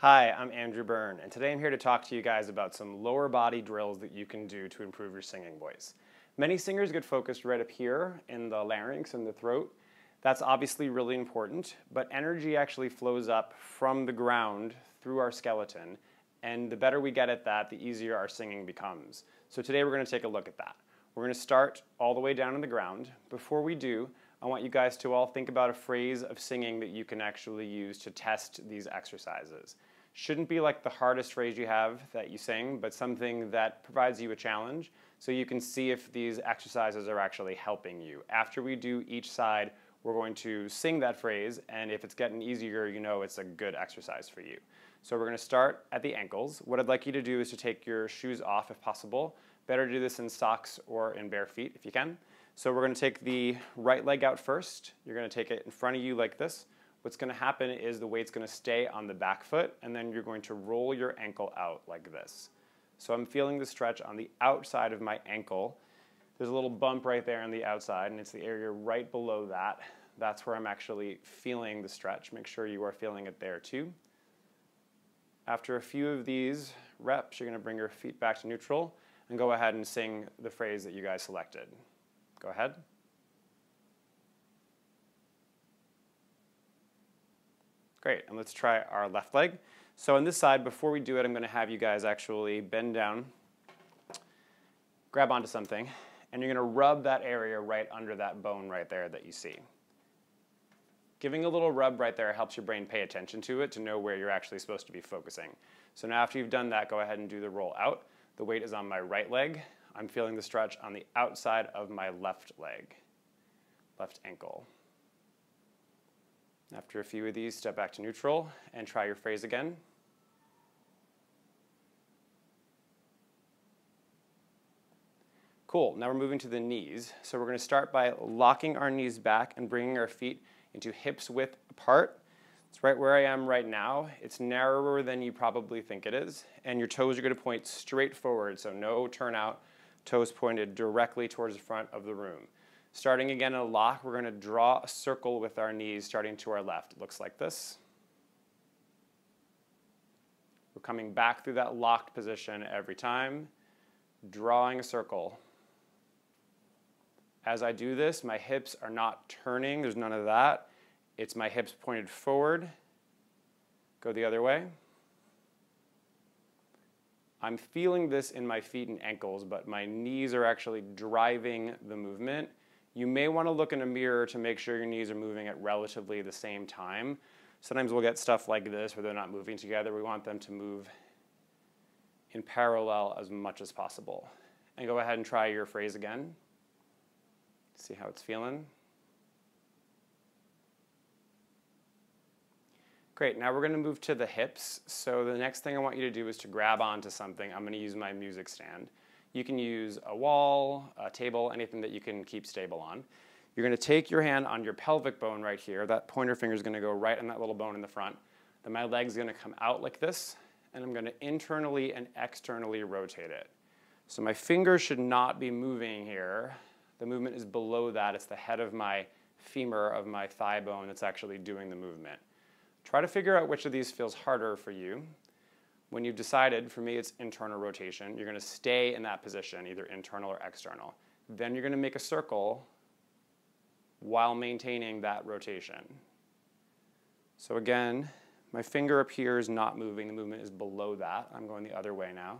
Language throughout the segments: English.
Hi, I'm Andrew Byrne, and today I'm here to talk to you guys about some lower body drills that you can do to improve your singing voice. Many singers get focused right up here in the larynx and the throat. That's obviously really important, but energy actually flows up from the ground through our skeleton, and the better we get at that, the easier our singing becomes. So today we're going to take a look at that. We're going to start all the way down on the ground. Before we do, I want you guys to all think about a phrase of singing that you can actually use to test these exercises. Shouldn't be like the hardest phrase you have that you sing, but something that provides you a challenge so you can see if these exercises are actually helping you. After we do each side, we're going to sing that phrase, and if it's getting easier, you know it's a good exercise for you. So we're going to start at the ankles. What I'd like you to do is to take your shoes off if possible. Better to do this in socks or in bare feet if you can. So we're going to take the right leg out first. You're going to take it in front of you like this. What's going to happen is the weight's going to stay on the back foot, and then you're going to roll your ankle out like this. So I'm feeling the stretch on the outside of my ankle. There's a little bump right there on the outside, and it's the area right below that. That's where I'm actually feeling the stretch. Make sure you are feeling it there too. After a few of these reps, you're going to bring your feet back to neutral and go ahead and sing the phrase that you guys selected. Go ahead. Great, and let's try our left leg. So on this side, before we do it, I'm going to have you guys actually bend down, grab onto something, and you're going to rub that area right under that bone right there that you see. Giving a little rub right there helps your brain pay attention to it to know where you're actually supposed to be focusing. So now after you've done that, go ahead and do the roll out. The weight is on my right leg. I'm feeling the stretch on the outside of my left leg, left ankle. After a few of these, step back to neutral and try your phrase again. Cool, now we're moving to the knees. So we're going to start by locking our knees back and bringing our feet into hips width apart. It's right where I am right now. It's narrower than you probably think it is, and your toes are going to point straight forward, so no turn out, toes pointed directly towards the front of the room. Starting again in a lock, we're going to draw a circle with our knees starting to our left. It looks like this. We're coming back through that locked position every time, drawing a circle. As I do this, my hips are not turning. There's none of that. It's my hips pointed forward. Go the other way. I'm feeling this in my feet and ankles, but my knees are actually driving the movement. You may want to look in a mirror to make sure your knees are moving at relatively the same time. Sometimes we'll get stuff like this where they're not moving together. We want them to move in parallel as much as possible. And go ahead and try your phrase again. See how it's feeling. Great, now we're going to move to the hips. So the next thing I want you to do is to grab onto something. I'm going to use my music stand. You can use a wall, a table, anything that you can keep stable on. You're going to take your hand on your pelvic bone right here. That pointer finger is going to go right on that little bone in the front. Then my leg's going to come out like this, and I'm going to internally and externally rotate it. So my fingers should not be moving here. The movement is below that. It's the head of my femur, of my thigh bone, that's actually doing the movement. Try to figure out which of these feels harder for you. When you've decided, for me it's internal rotation, you're going to stay in that position, either internal or external. Then you're going to make a circle while maintaining that rotation. So again, my finger up here is not moving. The movement is below that. I'm going the other way now.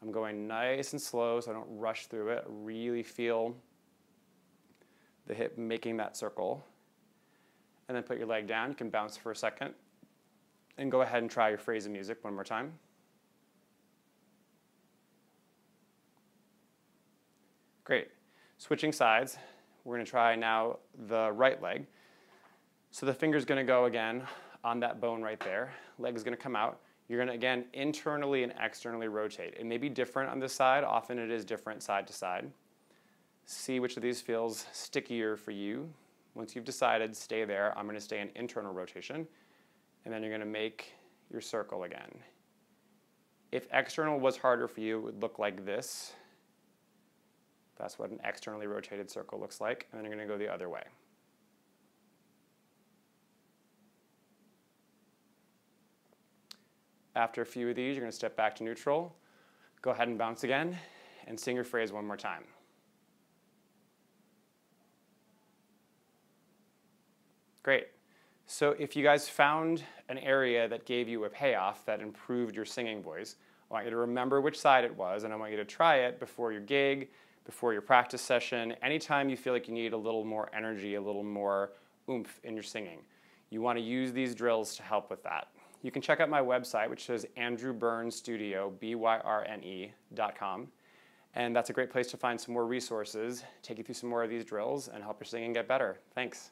I'm going nice and slow so I don't rush through it. I really feel the hip making that circle. And then put your leg down. You can bounce for a second. And go ahead and try your phrase of music one more time. Great. Switching sides, we're going to try now the right leg. So the finger's going to go again on that bone right there. Leg is going to come out. You're going to, again, internally and externally rotate. It may be different on this side. Often it is different side to side. See which of these feels stickier for you. Once you've decided, stay there. I'm going to stay in internal rotation. And then you're going to make your circle again. If external was harder for you, it would look like this. That's what an externally rotated circle looks like. And then you're going to go the other way. After a few of these, you're going to step back to neutral. Go ahead and bounce again and sing your phrase one more time. Great. So if you guys found an area that gave you a payoff that improved your singing voice, I want you to remember which side it was, and I want you to try it before your gig, before your practice session, anytime you feel like you need a little more energy, a little more oomph in your singing. You want to use these drills to help with that. You can check out my website, which is andrewbyrnestudio, BYRNE.com. And that's a great place to find some more resources, take you through some more of these drills, and help your singing get better. Thanks.